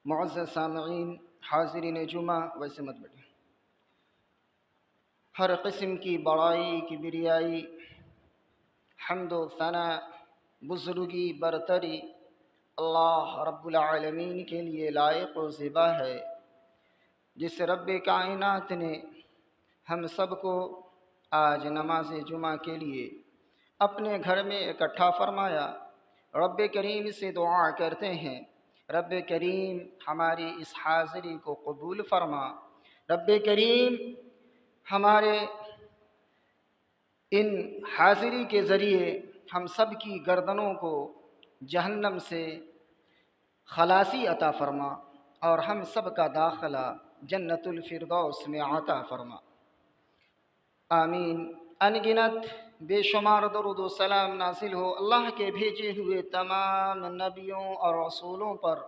معزز سامعین، حاضرین جمعہ، ویسے مت بیٹھیں۔ ہر قسم کی بڑائی کی بریائی، حمد و ثنا، بزرگی، برتری اللہ رب العالمین کے لیے لائق و زیبا ہے، جس رب کائنات نے ہم سب کو آج نماز جمعہ کے لیے اپنے گھر میں اکٹھا فرمایا۔ رب کریم سے دعا کرتے ہیں، رب کریم ہماری اس حاضری کو قبول فرما۔ رب کریم ہمارے ان حاضری کے ذریعے ہم سب کی گردنوں کو جہنم سے خلاصی عطا فرما اور ہم سب کا داخلہ جنت الفردوس میں عطا فرما، آمین۔ انگنت بے شمار درود و سلام نازل ہو اللہ کے بھیجے ہوئے تمام نبیوں اور رسولوں پر،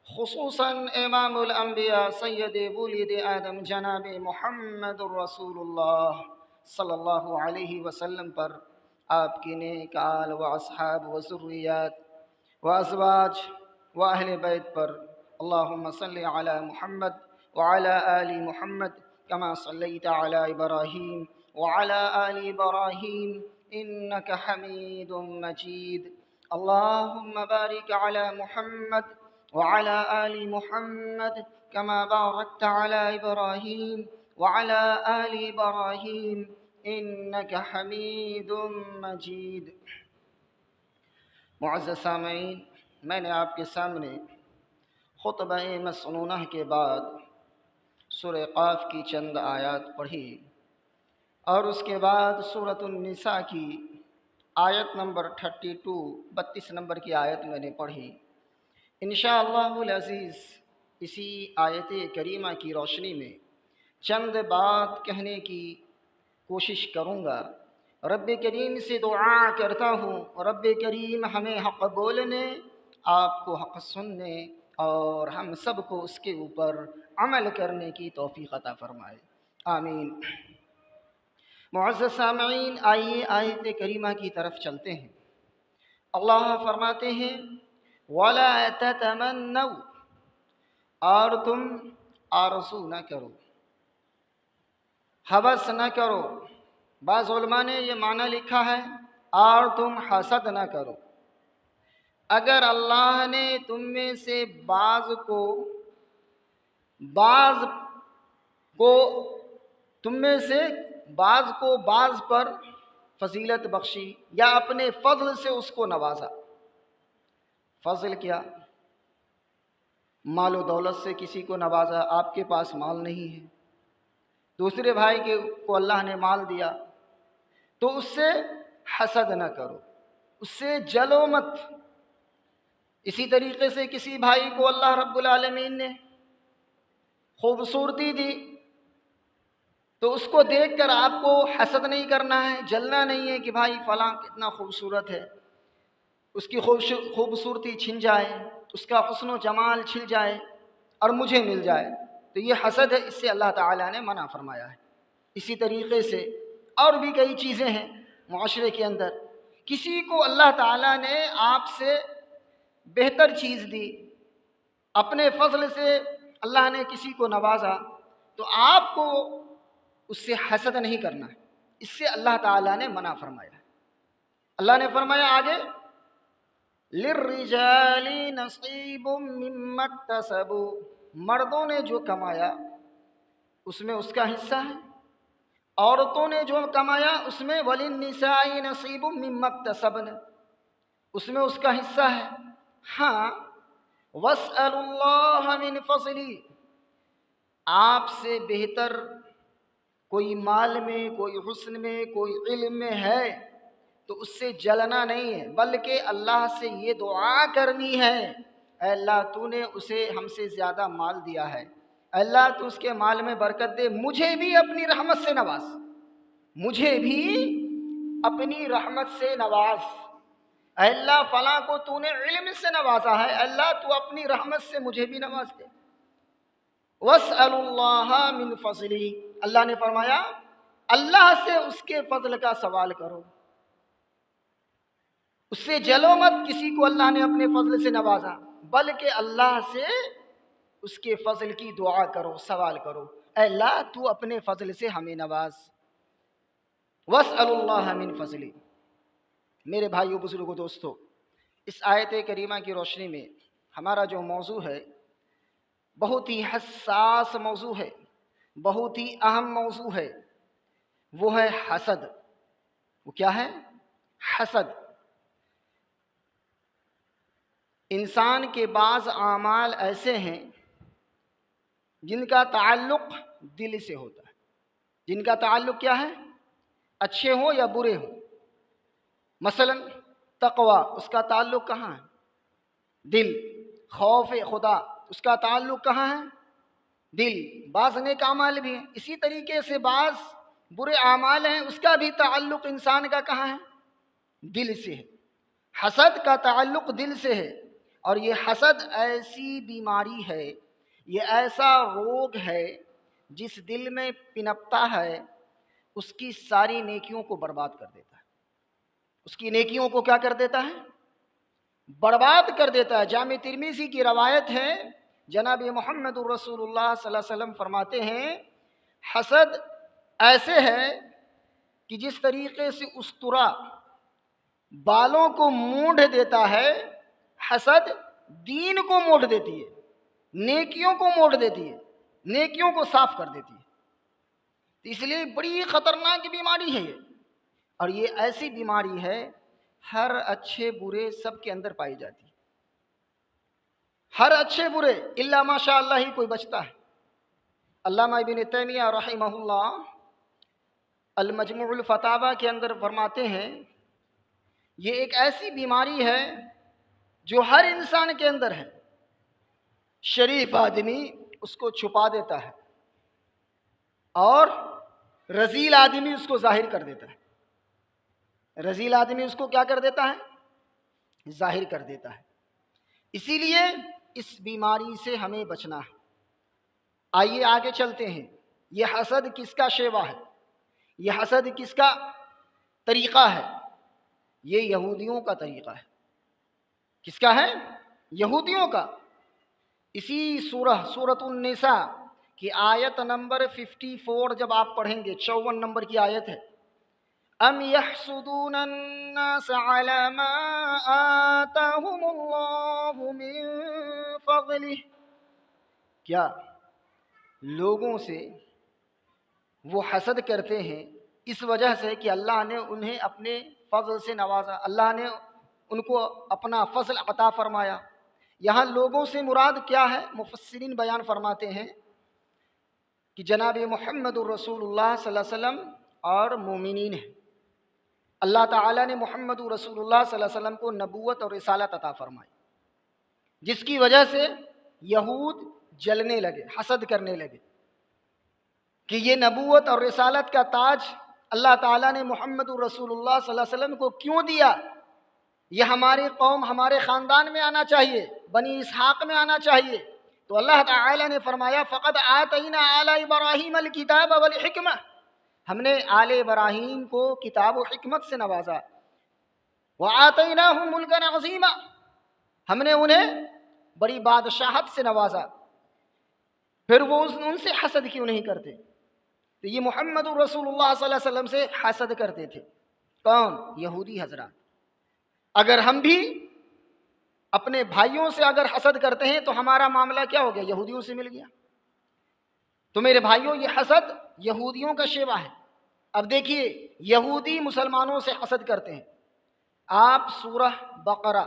خصوصاً امام الانبیاء سید ولد آدم جناب محمد الرسول اللہ صلی اللہ علیہ وسلم پر، آپ کی نیک آل و اصحاب و ذریات و ازواج و اہل بیت پر۔ اللہم صلی علی محمد وعلی آل محمد کما صلیت علی ابراہیم وعلی آل ابراہیم انک حمید مجید۔ اللہم بارک علی محمد وعلى آل محمد كما باركت على إبراهيم وعلى آل إبراهيم إنك حميد مجيد۔ معزز سامعین، میں نے آپ کے سامنے خطبہ مسنونہ کے بعد سورہ قاف کی چند آیات پڑھی اور اس کے بعد سورۃ النساء کی آیت نمبر 32 نمبر کی آیت میں نے پڑھی۔ انشاءاللہ العزیز اسی آیت کریمہ کی روشنی میں چند بات کہنے کی کوشش کروں گا۔ رب کریم سے دعا کرتا ہوں، رب کریم ہمیں حق بولنے، آپ کو حق سننے اور ہم سب کو اس کے اوپر عمل کرنے کی توفیق عطا فرمائے، آمین۔ معزز سامعین، آئیے آیت کریمہ کی طرف چلتے ہیں۔ اللہ فرماتے ہیں وَلَا تَتَمَنَّوْا، اور تم آرزو نہ کرو، ہوس نہ کرو۔ بعض علماء نے یہ معنی لکھا ہے اور تم حسد نہ کرو۔ اگر اللہ نے تم میں سے بعض کو بعض پر فضیلت بخشی یا اپنے فضل سے اس کو نوازا۔ فضل کیا؟ مال و دولت سے کسی کو نوازا، آپ کے پاس مال نہیں ہے، دوسرے بھائی کو اللہ نے مال دیا، تو اس سے حسد نہ کرو، اس سے جلو مت۔ اسی طریقے سے کسی بھائی کو اللہ رب العالمین نے خوبصورتی دی تو اس کو دیکھ کر آپ کو حسد نہیں کرنا ہے، جلنا نہیں ہے کہ بھائی فلاں کتنا خوبصورت ہے، اس کی خوبصورتی چھن جائے، اس کا حسن و جمال چھل جائے اور مجھے مل جائے، تو یہ حسد ہے، اس سے اللہ تعالیٰ نے منع فرمایا ہے۔ اسی طریقے سے اور بھی کئی چیزیں ہیں معاشرے کے اندر، کسی کو اللہ تعالیٰ نے آپ سے بہتر چیز دی، اپنے فضل سے اللہ نے کسی کو نوازا، تو آپ کو اس سے حسد نہیں کرنا ہے، اس سے اللہ تعالیٰ نے منع فرمایا ہے۔ اللہ نے فرمایا آگے لِلرِّجَالِ نَصِيبٌ مِّمَّا اكْتَسَبُوا، مردوں نے جو کمایا اس میں اس کا حصہ ہے، عورتوں نے جو کمایا اس میں وَلِلنِّسَاءِ نَصِيبٌ مِّمَّا اكْتَسَبْنَ، اس میں اس کا حصہ ہے۔ ہاں وَاسْأَلُوا اللَّهَ مِنْ فَضْلِهِ، آپ سے بہتر کوئی مال میں، کوئی حسن میں، کوئی علم میں ہے تو اس سے جلنا نہیں ہے، بلکہ اللہ سے یہ دعا کرنی ہے، اے اللہ تو نے اسے ہم سے زیادہ مال دیا ہے، اے اللہ تو اس کے مال میں برکت دے، مجھے بھی اپنی رحمت سے نواز، مجھے بھی اپنی رحمت سے نواز، اے اللہ فلاں کو تو نے علم سے نوازا ہے، اے اللہ تو اپنی رحمت سے مجھے بھی نواز دے۔ وَاسْأَلُوا اللَّهَ مِنْ فَضْلِهِ، اللہ نے فرمایا اللہ سے اس کے فضل کا سوال کرو، اس سے جلو مت، کسی کو اللہ نے اپنے فضل سے نوازا، بلکہ اللہ سے اس کے فضل کی دعا کرو، سوال کرو، اے اللہ تو اپنے فضل سے ہمیں نواز۔ وَاسْأَلُوا اللَّهَ مِن فَضْلِهِ۔ میرے بھائیو، بزرگو، دوستو، اس آیت کریمہ کی روشنی میں ہمارا جو موضوع ہے بہت ہی حساس موضوع ہے، بہت ہی اہم موضوع ہے، وہ ہے حسد۔ وہ کیا ہے؟ حسد۔ انسان کے بعض اعمال ایسے ہیں جن کا تعلق دل سے ہوتا ہے، جن کا تعلق کیا ہے؟ اچھے ہوں یا برے ہوں۔ مثلا تقوی، اس کا تعلق کہاں ہے؟ دل۔ خوف خدا، اس کا تعلق کہاں ہے؟ دل۔ بعض نیک اعمال بھی ہیں، اسی طریقے سے بعض برے اعمال ہیں، اس کا بھی تعلق انسان کا کہاں ہے؟ دل سے ہے۔ حسد کا تعلق دل سے ہے، اور یہ حسد ایسی بیماری ہے، یہ ایسا روگ ہے جس دل میں پنپتا ہے اس کی ساری نیکیوں کو برباد کر دیتا ہے۔ اس کی نیکیوں کو کیا کر دیتا ہے؟ برباد کر دیتا ہے۔ جامع ترمذی کی روایت ہے، جناب محمد الرسول اللہ صلی اللہ علیہ وسلم فرماتے ہیں حسد ایسے ہے کہ جس طریقے سے استرا بالوں کو مونڈھ دیتا ہے، حسد دین کو موڑ دیتی ہے، نیکیوں کو موڑ دیتی ہے، نیکیوں کو صاف کر دیتی ہے۔ اس لیے بڑی خطرناک بیماری ہے یہ، اور یہ ایسی بیماری ہے ہر اچھے برے سب کے اندر پائی جاتی ہے۔ ہر اچھے برے الا ماشاء اللہ ہی کوئی بچتا ہے۔ علامہ ابن تیمیہ رحمہ اللہ المجموع الفتاوی کے اندر فرماتے ہیں یہ ایک ایسی بیماری ہے جو ہر انسان کے اندر ہے۔ شریف آدمی اس کو چھپا دیتا ہے اور رذیل آدمی اس کو ظاہر کر دیتا ہے۔ رذیل آدمی اس کو کیا کر دیتا ہے؟ ظاہر کر دیتا ہے۔ اسی لیے اس بیماری سے ہمیں بچنا ہے۔ آئیے آگے چلتے ہیں۔ یہ حسد کس کا شیوا ہے؟ یہ حسد کس کا طریقہ ہے؟ یہ یہودیوں کا طریقہ ہے۔ کس کا ہے؟ یہودیوں کا۔ اسی سورۃ النساء کی آیت نمبر 54 جب آپ پڑھیں گے، 54 نمبر کی آیت ہے، ام یحسدون الناس علی ما آتاہم اللہ من فضلہ، کیا لوگوں سے وہ حسد کرتے ہیں اس وجہ سے کہ اللہ نے انہیں اپنے فضل سے نوازا، اللہ نے ان کو اپنا فضل عطا فرمایا۔ یہاں لوگوں سے مراد کیا ہے؟ مفسرین بیان فرماتے ہیں کہ جناب محمد الرسول اللہ صلی اللہ علیہ وسلم اور مومنین ہیں۔ اللہ تعالیٰ نے محمد الرسول اللہ صلی اللہ علیہ وسلم کو نبوت اور رسالت عطا فرمائی، جس کی وجہ سے یہود جلنے لگے، حسد کرنے لگے کہ یہ نبوت اور رسالت کا تاج اللہ تعالیٰ نے محمد الرسول اللہ صلی اللہ علیہ وسلم کو کیوں دیا؟ یہ ہماری قوم، ہمارے خاندان میں آنا چاہیے، بنی اسحاق میں آنا چاہیے۔ تو اللہ تعالیٰ نے فرمایا فقد آتینا آل ابراہیم الکتاب والحکمہ، ہم نے آل ابراہیم کو کتاب و حکمت سے نوازا۔ وآتیناہم ملکا عظیما، ہم نے انہیں بڑی بادشاہت سے نوازا۔ پھر وہ ان سے حسد کیوں نہیں کرتے؟ تو یہ محمد الرسول اللہ صلی اللہ علیہ وسلم سے حسد کرتے تھے۔ کون؟ یہودی حضرات۔ اگر ہم بھی اپنے بھائیوں سے اگر حسد کرتے ہیں تو ہمارا معاملہ کیا ہو گیا؟ یہودیوں سے مل گیا۔ تو میرے بھائیوں، یہ حسد یہودیوں کا شیوا ہے۔ اب دیکھیے، یہودی مسلمانوں سے حسد کرتے ہیں۔ آپ سورہ بقرہ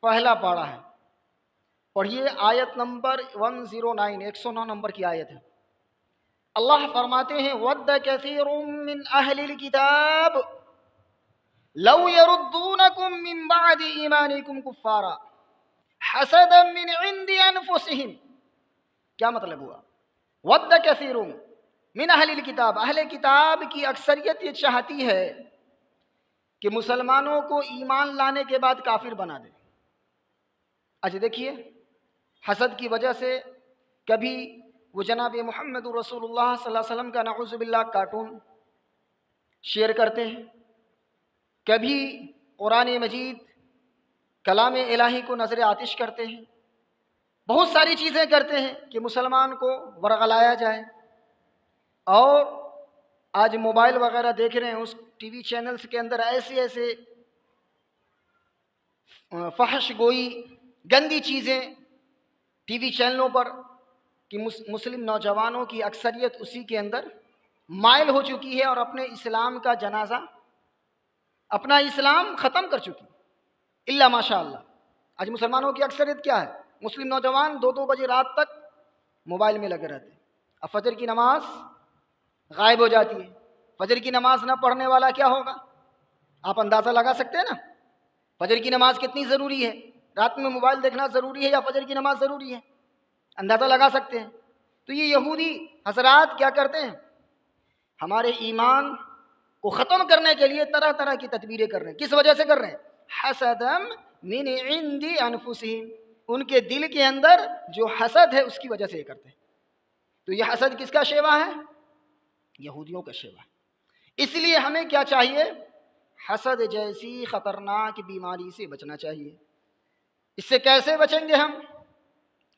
پہلا پارہ ہے، پڑھیے آیت نمبر 109، 109 نمبر کی آیت ہے۔ اللہ فرماتے ہیں وَدَّ كَثِيرٌ مِّنْ أَهْلِ الْكِتَابِ لَوْ يَرُدُّونَكُم مِّن بَعْدِ إِيمَانِكُمْ كُفَّارًا حَسَدًا مِّنْ عِندِ أَنفُسِهِمْ۔ کیا مطلب ہوا؟ وَدَّ كَثِيرٌ مِّنْ أَهْلِ الْكِتَابِ، اہل کتاب کی اکثریت یہ چاہتی ہے کہ مسلمانوں کو ایمان لانے کے بعد کافر بنا دے۔ اچھا دیکھیے، حسد کی وجہ سے کبھی وہ جناب محمد رسول اللہ صلی اللہ علیہ وسلم کا نعوذ باللہ کارٹون شیئر کرتے ہیں، کبھی قرآن مجید کلام الہی کو نظر آتش کرتے ہیں، بہت ساری چیزیں کرتے ہیں کہ مسلمان کو ورغلایا جائے، اور آج موبائل وغیرہ دیکھ رہے ہیں، اس ٹی وی چینلز کے اندر ایسے ایسے فحش گوئی گندی چیزیں ٹی وی چینلوں پر کہ مسلم نوجوانوں کی اکثریت اسی کے اندر مائل ہو چکی ہے اور اپنے اسلام کا جنازہ، اپنا اسلام ختم کر چکی الا ماشاء اللہ۔ آج مسلمانوں کی اکثریت کیا ہے؟ مسلم نوجوان 2 بجے رات تک موبائل میں لگے رہتے ہیں، اب فجر کی نماز غائب ہو جاتی ہے۔ فجر کی نماز نہ پڑھنے والا کیا ہوگا؟ آپ اندازہ لگا سکتے ہیں نا، فجر کی نماز کتنی ضروری ہے؟ رات میں موبائل دیکھنا ضروری ہے یا فجر کی نماز ضروری ہے؟ اندازہ لگا سکتے ہیں۔ تو یہ یہودی حضرات کیا کرتے ہیں؟ ہمارے ایمان کو ختم کرنے کے لیے طرح طرح کی تدبیریں کر رہے ہیں۔ کس وجہ سے کر رہے ہیں؟ حسدم من عند انفسہم، ان کے دل کے اندر جو حسد ہے اس کی وجہ سے یہ کرتے ہیں۔ تو یہ حسد کس کا شیوا ہے؟ یہودیوں کا شیوا ہے۔ اس لیے ہمیں کیا چاہیے؟ حسد جیسی خطرناک بیماری سے بچنا چاہیے۔ اس سے کیسے بچیں گے ہم؟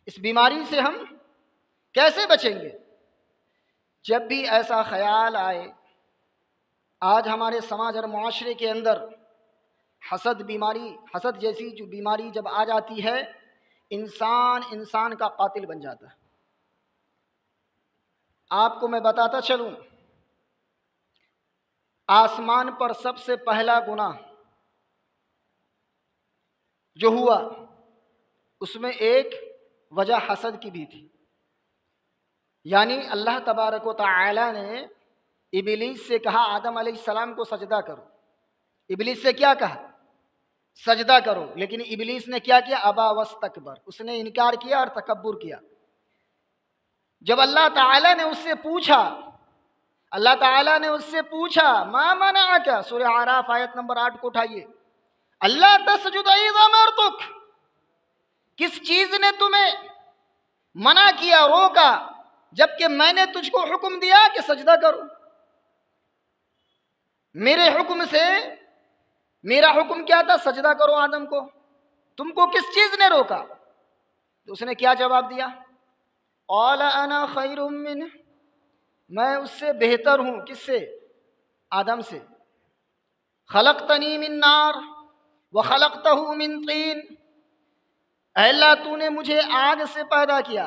اس بیماری سے ہم کیسے بچیں گے؟ جب بھی ایسا خیال آئے، آج ہمارے سماج اور معاشرے کے اندر حسد جیسی جو بیماری جب آ جاتی ہے، انسان کا قاتل بن جاتا ہے۔ آپ کو میں بتاتا چلوں، آسمان پر سب سے پہلا گناہ جو ہوا اس میں ایک وجہ حسد کی بھی تھی، یعنی اللہ تبارک و تعالی نے ابلیس سے کہا آدم علیہ السلام کو سجدہ کرو۔ ابلیس سے کیا کہا؟ سجدہ کرو، لیکن ابلیس نے کیا کیا؟ ابا واستکبر، اس نے انکار کیا اور تکبر کیا۔ جب اللہ تعالی نے اس سے پوچھا ما منعک، سورہ اعراف آیت نمبر 8 کو اٹھائیے، اللہ تسجد اذ امرتک، کس چیز نے تمہیں منع کیا، روکا، جبکہ میں نے تجھ کو حکم دیا کہ سجدہ کرو؟ میرا حکم کیا تھا؟ سجدہ کرو آدم کو، تم کو کس چیز نے روکا؟ تو اس نے کیا جواب دیا؟ قال انا خیر منہ، میں اس سے بہتر ہوں۔ کس سے؟ آدم سے۔ خلقتنی من نار وخلقتہ من طین، اے اللہ تو نے مجھے آگ سے پیدا کیا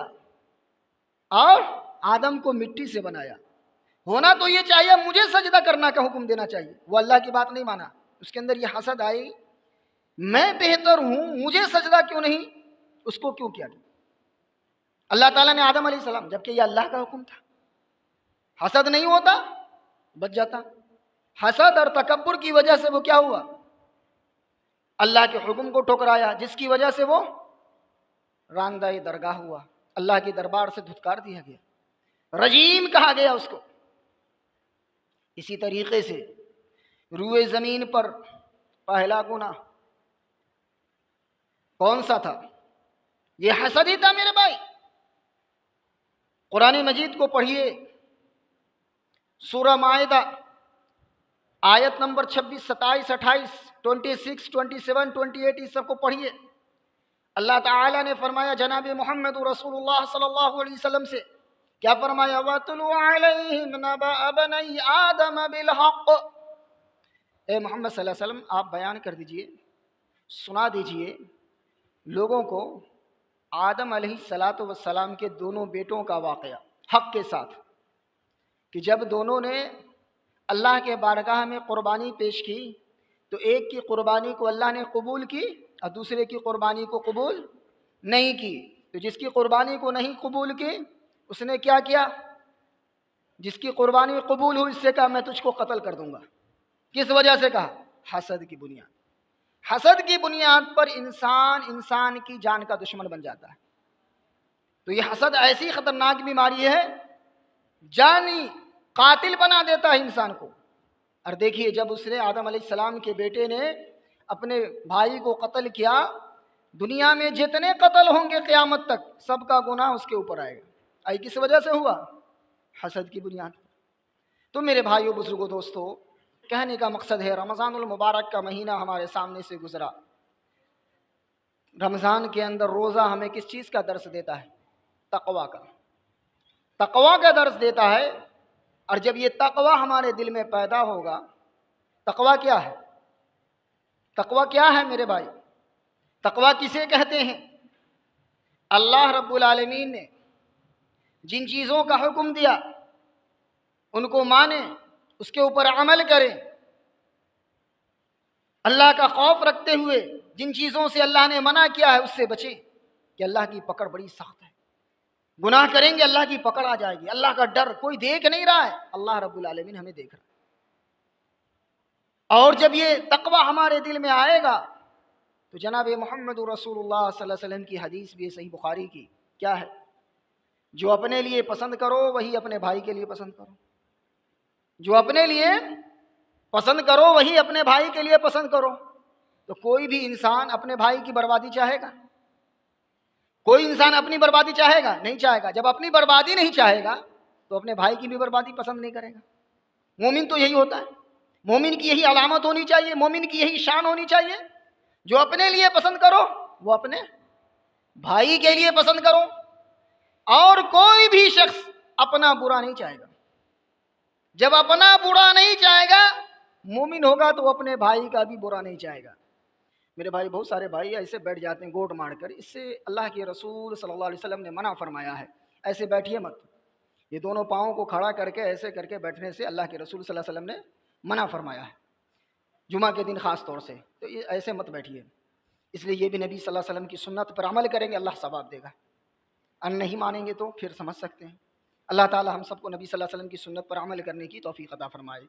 اور آدم کو مٹی سے بنایا۔ ہونا تو یہ چاہیے مجھے سجدہ کرنا کا حکم دینا چاہیے، وہ اللہ کی بات نہیں مانا، اس کے اندر یہ حسد آئی، میں بہتر ہوں، مجھے سجدہ کیوں نہیں، اس کو کیوں کیا گیا؟ اللہ تعالیٰ نے آدم علیہ السلام، جبکہ یہ اللہ کا حکم تھا۔ حسد نہیں ہوتا بچ جاتا۔ حسد اور تکبر کی وجہ سے وہ کیا ہوا؟ اللہ کے حکم کو ٹھکرایا، جس کی وجہ سے وہ راندہ درگاہ ہوا، اللہ کے دربار سے دھتکار دیا گیا، رجیم کہا گیا اس کو۔ اسی طریقے سے روئے زمین پر پہلا گناہ کون سا تھا؟ یہ حسد ہی تھا میرے بھائی۔ قرآن مجید کو پڑھیے، سورہ مائدہ آیت نمبر 26، 27، 28، 26، 27، 28، اس سب کو پڑھیے۔ اللہ تعالیٰ نے فرمایا جناب محمد رسول اللہ صلی اللہ علیہ وسلم سے، کیا فرمایا؟ وَاتْلُ عَلَيْهِمْ نَبَأَ بَنِي آدَمَ بِالْحَقِّ، اے محمد صلی اللہ علیہ وسلم آپ بیان کر دیجئے، سنا دیجئے لوگوں کو آدم علیہ السلام کے دونوں بیٹوں کا واقعہ حق کے ساتھ، کہ جب دونوں نے اللہ کے بارگاہ میں قربانی پیش کی تو ایک کی قربانی کو اللہ نے قبول کی اور دوسرے کی قربانی کو قبول نہیں کی۔ تو جس کی قربانی کو نہیں قبول کی اس نے کیا کیا؟ جس کی قربانی قبول ہوئی اس سے کہا میں تجھ کو قتل کر دوں گا۔ کس وجہ سے کہا؟ حسد کی بنیاد۔ حسد کی بنیاد پر انسان کی جان کا دشمن بن جاتا ہے۔ تو یہ حسد ایسی خطرناک بیماری ہے، جانی قاتل بنا دیتا ہے انسان کو۔ اور دیکھیے جب اس نے آدم علیہ السلام کے بیٹے نے اپنے بھائی کو قتل کیا، دنیا میں جتنے قتل ہوں گے قیامت تک سب کا گناہ اس کے اوپر آئے گا۔ آئی کس وجہ سے ہوا؟ حسد کی بنیاد۔ تو میرے بھائیوں، بزرگوں، دوستوں، کہنے کا مقصد ہے رمضان المبارک کا مہینہ ہمارے سامنے سے گزرا، رمضان کے اندر روزہ ہمیں کس چیز کا درس دیتا ہے؟ تقویٰ کا، تقویٰ کا درس دیتا ہے۔ اور جب یہ تقویٰ ہمارے دل میں پیدا ہوگا، تقویٰ کیا ہے؟ تقویٰ کیا ہے میرے بھائی؟ تقویٰ کسے کہتے ہیں؟ اللہ رب العالمین نے جن چیزوں کا حکم دیا ان کو مانیں، اس کے اوپر عمل کریں۔ اللہ کا خوف رکھتے ہوئے جن چیزوں سے اللہ نے منع کیا ہے اس سے بچیں، کہ اللہ کی پکڑ بڑی سخت ہے۔ گناہ کریں گے اللہ کی پکڑ آ جائے گی۔ اللہ کا ڈر، کوئی دیکھ نہیں رہا ہے، اللہ رب العالمین ہمیں دیکھ رہا ہے۔ اور جب یہ تقوی ہمارے دل میں آئے گا تو جناب محمد رسول اللہ صلی اللہ علیہ وسلم کی حدیث بھی صحیح بخاری کی، کیا ہے؟ جو اپنے لیے پسند کرو وہی اپنے بھائی کے لیے پسند کرو۔ جو اپنے لیے پسند کرو وہی اپنے بھائی کے لیے پسند کرو۔ تو کوئی بھی انسان اپنے بھائی کی بربادی چاہے گا؟ کوئی انسان اپنی بربادی چاہے گا؟ نہیں چاہے گا۔ جب اپنی بربادی نہیں چاہے گا تو اپنے بھائی کی بھی بربادی پسند نہیں کرے گا۔ مومن تو یہی ہوتا ہے، مومن کی یہی علامت ہونی چاہیے، مومن کی یہی شان ہونی چاہیے۔ جو اپنے لیے پسند کرو وہ اپنے بھائی کے لیے پسند کرو۔ اور کوئی بھی شخص اپنا برا نہیں چاہے گا۔ جب اپنا برا نہیں چاہے گا، مومن ہوگا تو اپنے بھائی کا بھی برا نہیں چاہے گا۔ میرے بھائی، بہت سارے بھائی ایسے بیٹھ جاتے ہیں گوٹ مار کر، اس سے اللہ کے رسول صلی اللہ علیہ وسلم نے منع فرمایا ہے، ایسے بیٹھیے مت۔ یہ دونوں پاؤں کو کھڑا کر کے ایسے کر کے بیٹھنے سے اللہ کے رسول صلی اللہ علیہ وسلم نے منع فرمایا ہے، جمعہ کے دن خاص طور سے۔ تو یہ ایسے مت بیٹھیے، اس لیے یہ بھی نبی صلی اللہ علیہ وسلم کی سنت پر عمل کریں گے اللہ ثواب دے گا، ان نہیں مانیں گے تو پھر سمجھ سکتے ہیں۔ اللہ تعالی ہم سب کو نبی صلی اللہ علیہ وسلم کی سنت پر عمل کرنے کی توفیق عطا فرمائے۔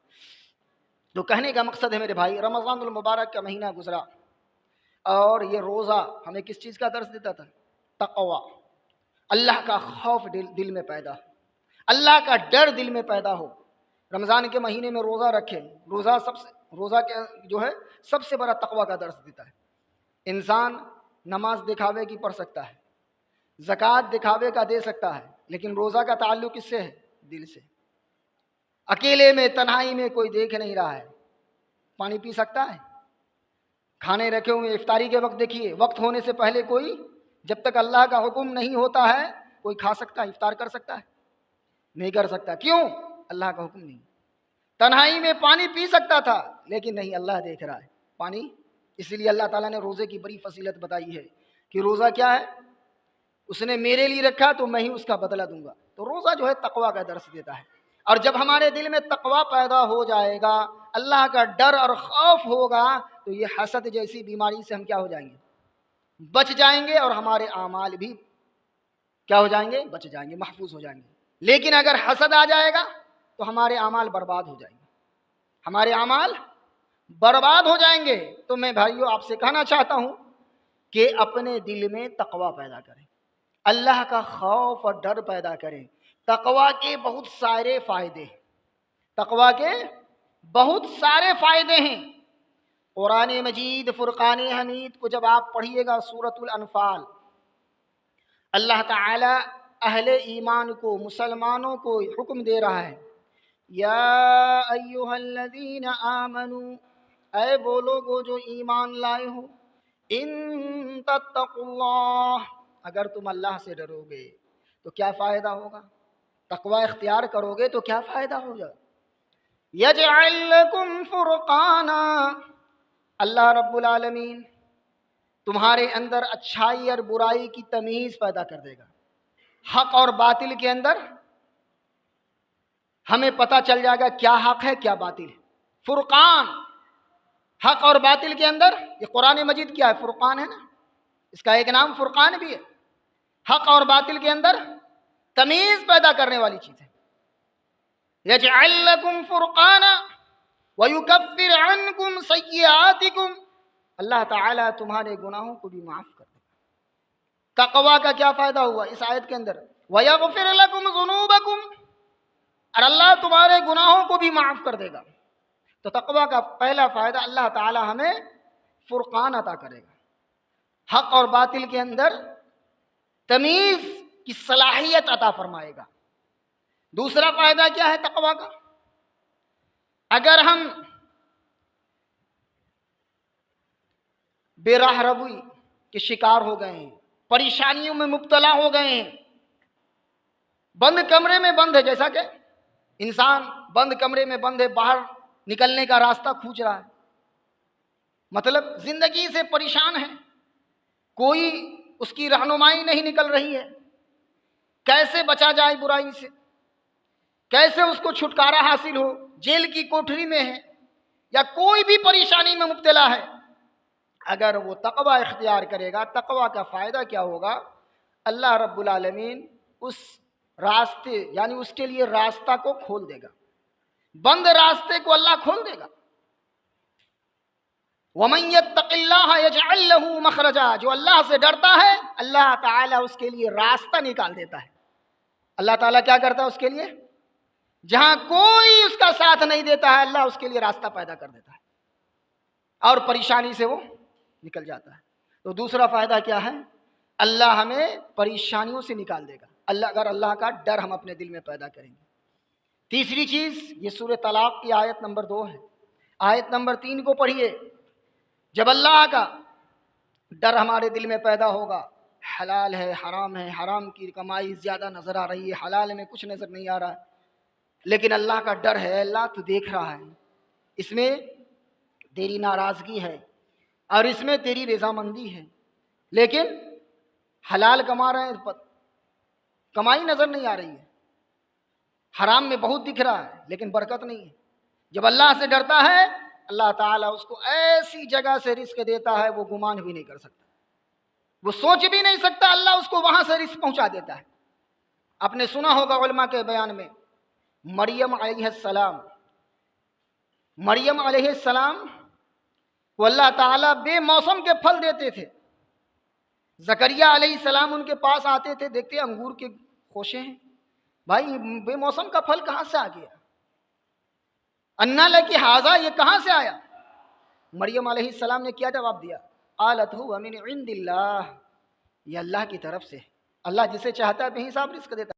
تو کہنے کا مقصد ہے میرے بھائی، رمضان المبارک کا مہینہ گزرا اور یہ روزہ ہمیں کس چیز کا درس دیتا تھا؟ تقوی، اللہ کا خوف دل میں پیدا ہو، اللہ کا ڈر دل میں پیدا ہو۔ رمضان کے مہینے میں روزہ رکھے، روزہ کے جو ہے سب سے بڑا تقوی کا درس دیتا ہے۔ انسان نماز دکھاوے کی پڑھ سکتا ہے، زکوٰۃ دکھاوے کا دے سکتا ہے، لیکن روزہ کا تعلق کس سے ہے؟ دل سے۔ اکیلے میں تنہائی میں کوئی دیکھ نہیں رہا ہے، پانی پی سکتا ہے؟ کھانے رکھے ہوئے افطاری کے وقت دیکھیے، وقت ہونے سے پہلے کوئی جب تک اللہ کا حکم نہیں ہوتا ہے کوئی کھا سکتا ہے، افطار کر سکتا ہے؟ نہیں کر سکتا۔ کیوں؟ اللہ کا حکم نہیں۔ تنہائی میں پانی پی سکتا تھا لیکن نہیں، اللہ دیکھ رہا ہے پانی۔ اس لیے اللہ تعالیٰ نے روزے کی بڑی فضیلت بتائی ہے کہ روزہ کیا ہے؟ اس نے میرے لیے رکھا تو میں ہی اس کا بدلہ دوں گا۔ تو روزہ جو ہے تقویٰ کا درس دیتا ہے۔ اور جب ہمارے دل میں تقویٰ پیدا ہو جائے گا، اللہ کا ڈر اور خوف ہوگا، تو یہ حسد جیسی بیماری سے ہم کیا ہو جائیں گے؟ بچ جائیں گے، اور ہمارے اعمال بھی کیا ہو جائیں گے؟ بچ جائیں گے، محفوظ ہو جائیں گے۔ لیکن اگر حسد آ جائے گا تو ہمارے اعمال برباد ہو جائیں گے، ہمارے اعمال برباد ہو جائیں گے۔ تو میں بھائیوں آپ سے کہنا چاہتا ہوں کہ اپنے دل میں تقویٰ پیدا کریں، اللہ کا خوف اور ڈر پیدا کریں۔ تقویٰ کے بہت سارے فائدے ہیں، تقویٰ کے بہت سارے فائدے ہیں۔ قرآن مجید فرقان حمید کو جب آپ پڑھیے گا، سورۃ الانفال، اللہ تعالی اہل ایمان کو، مسلمانوں کو حکم دے رہا ہے، یا ایھا الذین آمنوا، اے وہ لوگو جو ایمان لائے ہو، ان تتقوا اللہ، اگر تم اللہ سے ڈرو گے تو کیا فائدہ ہوگا؟ تقوی اختیار کرو گے تو کیا فائدہ ہوگا؟ یجعل لکم فرقانا، اللہ رب العالمین تمہارے اندر اچھائی اور برائی کی تمیز پیدا کر دے گا۔ حق اور باطل کے اندر ہمیں پتہ چل جائے گا کیا حق ہے کیا باطل ہے۔ فرقان، حق اور باطل کے اندر، یہ قرآن مجید کیا ہے؟ فرقان ہے نا، اس کا ایک نام فرقان بھی ہے۔ حق اور باطل کے اندر تمیز پیدا کرنے والی چیز ہے۔ یجعل لکم فرقانا ویکفر عنکم سیئاتکم، اللہ تعالیٰ تمہارے گناہوں کو بھی معاف کر دے گا۔ تقویٰ کا کیا فائدہ ہوا اس آیت کے اندر؟ ویغفر لکم ذنوبکم، اور اللہ تمہارے گناہوں کو بھی معاف کر دے گا۔ تو تقویٰ کا پہلا فائدہ، اللہ تعالیٰ ہمیں فرقان عطا کرے گا، حق اور باطل کے اندر تمیز کی صلاحیت عطا فرمائے گا۔ دوسرا فائدہ کیا ہے تقویٰ کا؟ اگر ہم بے راہ روی کے شکار ہو گئے ہیں، پریشانیوں میں مبتلا ہو گئے ہیں، بند کمرے میں بند ہے، جیسا کہ انسان بند کمرے میں بند ہے، باہر نکلنے کا راستہ کھوج رہا ہے، مطلب زندگی سے پریشان ہے، کوئی اس کی رہنمائی نہیں نکل رہی ہے، کیسے بچا جائے برائی سے، کیسے اس کو چھٹکارا حاصل ہو، جیل کی کوٹری میں ہے یا کوئی بھی پریشانی میں مبتلا ہے، اگر وہ تقوی اختیار کرے گا، تقوی کا فائدہ کیا ہوگا؟ اللہ رب العالمین اس راستے یعنی اس کے لیے راستہ کو کھول دے گا، بند راستے کو اللہ کھول دے گا۔ وَمَن يَتَّقِ اللَّهَ يَجْعَل لَّهُ مَخْرَجًا، جو اللہ سے ڈرتا ہے اللہ تعالیٰ اس کے لیے راستہ نکال دیتا ہے۔ اللہ تعالیٰ کیا کرتا ہے اس کے لیے؟ جہاں کوئی اس کا ساتھ نہیں دیتا ہے اللہ اس کے لیے راستہ پیدا کر دیتا ہے اور پریشانی سے وہ نکل جاتا ہے۔ تو دوسرا فائدہ کیا ہے؟ اللہ ہمیں پریشانیوں سے نکال دے گا اگر اللہ کا ڈر ہم اپنے دل میں پیدا کریں گے۔ تیسری چیز، یہ سورہ طلاق کی آیت نمبر 2 ہے، آیت نمبر 3 کو پڑھیے۔ جب اللہ کا ڈر ہمارے دل میں پیدا ہوگا، حلال ہے حرام ہے، حرام کی کمائی زیادہ نظر آ رہی ہے، حلال میں کچھ نظر نہیں آ رہا ہے، لیکن اللہ کا ڈر ہے، اللہ تو دیکھ رہا ہے، اس میں تیری ناراضگی ہے اور اس میں تیری رضامندی ہے، لیکن حلال کما رہے ہیں، کمائی نظر نہیں آ رہی ہے، حرام میں بہت دکھ رہا ہے لیکن برکت نہیں ہے۔ جب اللہ سے ڈرتا ہے اللہ تعالیٰ اس کو ایسی جگہ سے رزق دیتا ہے وہ گمان بھی نہیں کر سکتا، وہ سوچ بھی نہیں سکتا، اللہ اس کو وہاں سے رزق پہنچا دیتا ہے۔ آپ نے سنا ہوگا علماء کے بیان میں، مریم علیہ السلام کو اللہ تعالیٰ بے موسم کے پھل دیتے تھے۔ زکریا علیہ السلام ان کے پاس آتے تھے، دیکھتے انگور کے خوشے ہیں، بھائی بے موسم کا پھل کہاں سے آ گیا؟ انا لکی ھذا، یہ کہاں سے آیا؟ مریم علیہ السلام نے کیا جواب دیا؟ قالت هو من عند اللہ، یہ اللہ کی طرف سے، اللہ جسے چاہتا ہے بے حساب رزق دیتا ہے۔